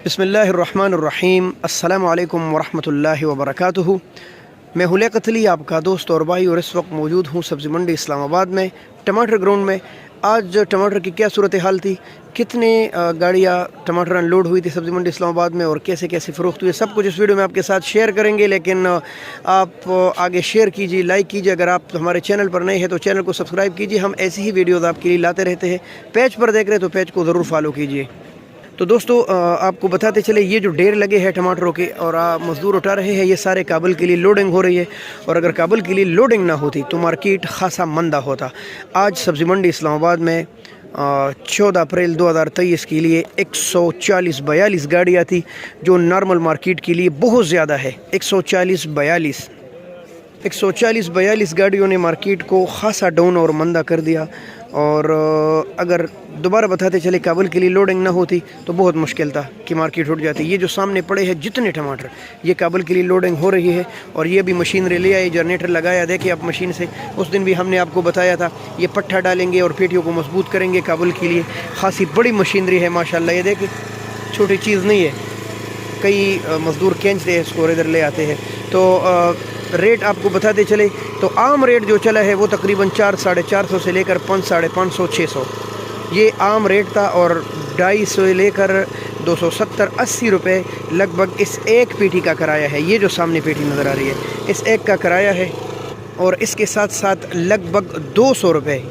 बिस्मिल्लाहिर्रहमानिर्रहीम। अस्सलामु अलैकुम वरहमतुल्लाहि वबरकातुहू। मैं हूं लियाकत अली, आपका दोस्त और भाई, और इस वक्त मौजूद हूं सब्ज़ी मंडी इस्लामाबाद में, टमाटर ग्राउंड में। आज टमाटर की क्या सूरत हाल थी, कितने गाड़ियाँ टमाटर अनलोड हुई थी सब्ज़ी मंडी इस्लामाबाद में और कैसे कैसे फ़रोख्त हुई, सब कुछ इस वीडियो में आपके साथ शेयर करेंगे। लेकिन आप आगे शेयर कीजिए, लाइक कीजिए। अगर आप हमारे चैनल पर नए हैं तो चैनल को सब्सक्राइब कीजिए। हम ऐसी ही वीडियोज़ आपके लिए लाते रहते हैं। पेज पर देख रहे हैं तो पेज को ज़रूर फॉलो कीजिए। तो दोस्तों, आपको बताते चले, ये जो ढेर लगे हैं टमाटरों के और मज़दूर उठा रहे हैं, ये सारे काबुल के लिए लोडिंग हो रही है। और अगर काबुल के लिए लोडिंग ना होती तो मार्केट खासा मंदा होता। आज सब्ज़ी मंडी इस्लामाबाद में 14 अप्रैल 2023 के लिए 140-42 गाड़ियाँ थी, जो नॉर्मल मार्केट के लिए बहुत ज़्यादा है। 140-42 गाड़ियों ने मार्केट को खासा डाउन और मंदा कर दिया। और अगर दोबारा बताते चले, काबुल के लिए लोडिंग ना होती तो बहुत मुश्किल था कि मार्केट उठ जाती। ये जो सामने पड़े हैं जितने टमाटर, ये काबुल के लिए लोडिंग हो रही है। और ये भी मशीनरी ले आए, जनरेटर लगाया, देखिए आप मशीन से। उस दिन भी हमने आपको बताया था, ये पट्टा डालेंगे और पेटियों को मजबूत करेंगे काबुल के लिए। खासी बड़ी मशीनरी है माशाल्लाह, ये देखिए, छोटी चीज़ नहीं है। कई मज़दूर खींचते हैं इसको और इधर ले आते हैं। तो रेट आपको बताते चले तो आम रेट जो चला है वो तकरीबन 400-450 से लेकर 500-550-600 ये आम रेट था। और 250 से लेकर 270-80 रुपये लगभग इस एक पेटी का किराया है। ये जो सामने पेटी नज़र आ रही है, इस एक का किराया है। और इसके साथ साथ लगभग 200 रुपये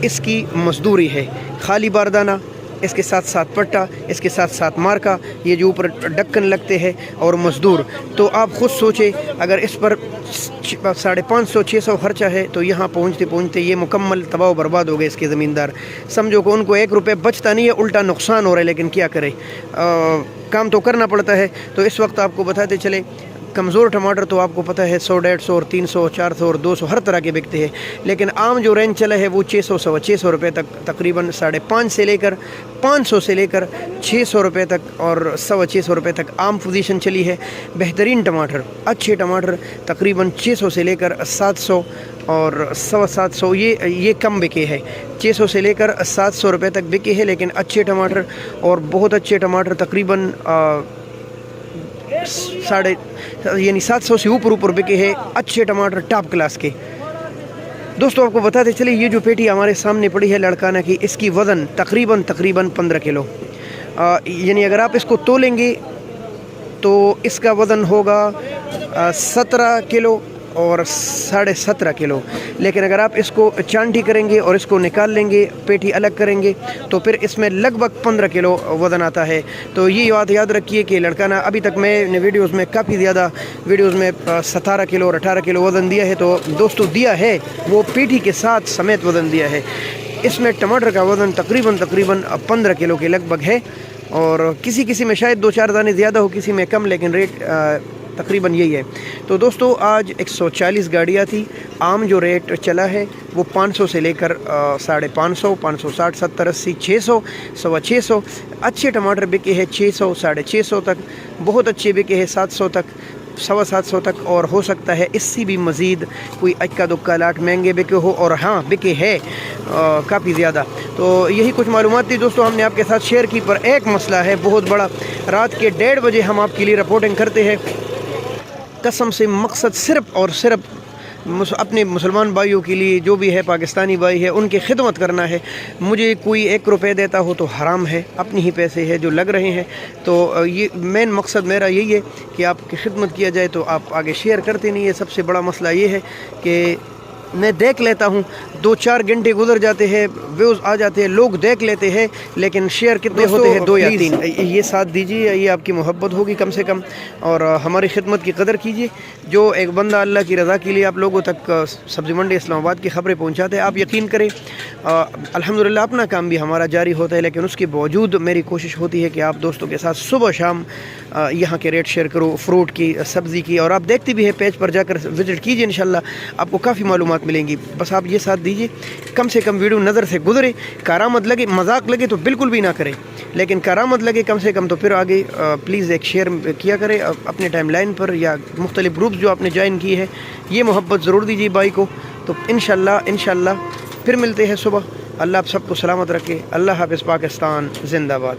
इसकी मजदूरी है। खाली बारदाना, इसके साथ साथ पट्टा, इसके साथ साथ मार्का, ये जो ऊपर ढक्कन लगते हैं, और मज़दूर। तो आप ख़ुद सोचें, अगर इस पर 550-600 खर्चा है तो यहाँ पहुँचते पहुँचते ये मुकम्मल तबाह बर्बाद हो गए इसके ज़मींदार। समझो कि उनको 1 रुपये बचता नहीं है, उल्टा नुकसान हो रहा है। लेकिन क्या करें, काम तो करना पड़ता है। तो इस वक्त आपको बताते चले, कमज़ोर टमाटर तो आपको पता है 100-150 और 300, 400 और 200 हर तरह के बिकते हैं। लेकिन आम जो रेंज चला है वो 600-650 रुपये तक, तकरीबन 550 से लेकर 500 से लेकर 600 रुपये तक और 650 रुपये तक आम पोजीशन चली है। बेहतरीन टमाटर, अच्छे टमाटर तकरीबन 600 से लेकर 700 और 750 ये कम बिके है। 600 से लेकर 700 रुपये तक बिके हैं। लेकिन अच्छे टमाटर और बहुत अच्छे टमाटर तकरीबन 750 से ऊपर बिके हैं, अच्छे टमाटर टॉप क्लास के। दोस्तों, आपको बताते चले, ये जो पेटी हमारे सामने पड़ी है लड़काना की, इसकी वज़न तकरीबन 15 किलो। यानी अगर आप इसको तोलेंगे तो इसका वज़न होगा 17 किलो और 17.5 किलो। लेकिन अगर आप इसको चांटी करेंगे और इसको निकाल लेंगे, पेटी अलग करेंगे, तो फिर इसमें लगभग 15 किलो वज़न आता है। तो ये बात याद रखिए कि लड़काना, अभी तक मैंने वीडियोस में काफ़ी ज़्यादा वीडियोस में 17 किलो और 18 किलो वज़न दिया है। तो दोस्तों, दिया है वो पेटी के साथ समेत वज़न दिया है। इसमें टमाटर का वज़न तकरीबन 15 किलो के लगभग है। और किसी में शायद 2-4 दाने ज़्यादा हो, किसी में कम, लेकिन रेट तकरीबन यही है। तो दोस्तों, आज 140 गाड़ियाँ थी। आम जो रेट चला है वो 500 से लेकर 550, 560, 70, 80, 600, 650। अच्छे टमाटर बिके हैं 600, 650 तक। बहुत अच्छे बिके हैं 700 तक, 750 तक। और हो सकता है इससे भी मज़ीद कोई अक्का दुक्का लाट महंगे बिके हो, और हाँ, बिके है काफ़ी ज़्यादा। तो यही कुछ मालूमात थी दोस्तों, हमने आपके साथ शेयर की। पर एक मसला है बहुत बड़ा, रात के 1:30 बजे हम आपके लिए रिपोर्टिंग करते हैं। कसम से मकसद सिर्फ़ और सिर्फ अपने मुसलमान भाइयों के लिए, जो भी है पाकिस्तानी भाई है, उनकी खिदमत करना है। मुझे कोई 1 रुपये देता हो तो हराम है, अपने ही पैसे हैं जो लग रहे हैं। तो ये मेन मकसद मेरा यही है कि आपकी खिदमत किया जाए। तो आप आगे शेयर करते नहीं है। सबसे बड़ा मसला ये है कि मैं देख लेता हूँ, 2-4 घंटे गुजर जाते हैं, व्यूज़ आ जाते हैं, लोग देख लेते हैं, लेकिन शेयर कितने होते हैं? 2 या 3। ये साथ दीजिए, ये आपकी मोहब्बत होगी कम से कम। और हमारी खिदमत की कदर कीजिए। जो एक बंदा अल्लाह की रज़ा के लिए आप लोगों तक सब्ज़ी मंडी इस्लामाबाद की ख़बरें पहुँचाते हैं, आप यकीन करें, अल्हम्दुलिल्लाह अपना काम भी हमारा जारी होता है। लेकिन उसके बावजूद मेरी कोशिश होती है कि आप दोस्तों के साथ सुबह शाम यहाँ के रेट शेयर करो, फ्रूट की, सब्ज़ी की। और आप देखते भी हैं, पेज पर जाकर विज़िट कीजिए, इंशाल्लाह आपको काफ़ी मालूमात मिलेंगी। बस आप ये साथ दीजिए, कम से कम वीडियो नज़र से गुजरे। करामत लगे, मजाक लगे तो बिल्कुल भी ना करें, लेकिन करामत लगे कम से कम तो फिर आगे प्लीज़ एक शेयर किया करें अपने टाइमलाइन पर या मुख्तलिफ ग्रुप्स जो आपने ज्वाइन की है। ये मोहब्बत ज़रूर दीजिए भाई को। तो इंशाल्लाह फिर मिलते हैं सुबह। अल्लाह आप सबको सलामत रखे। अल्लाह हाफ़िज़। पाकिस्तान जिंदाबाद।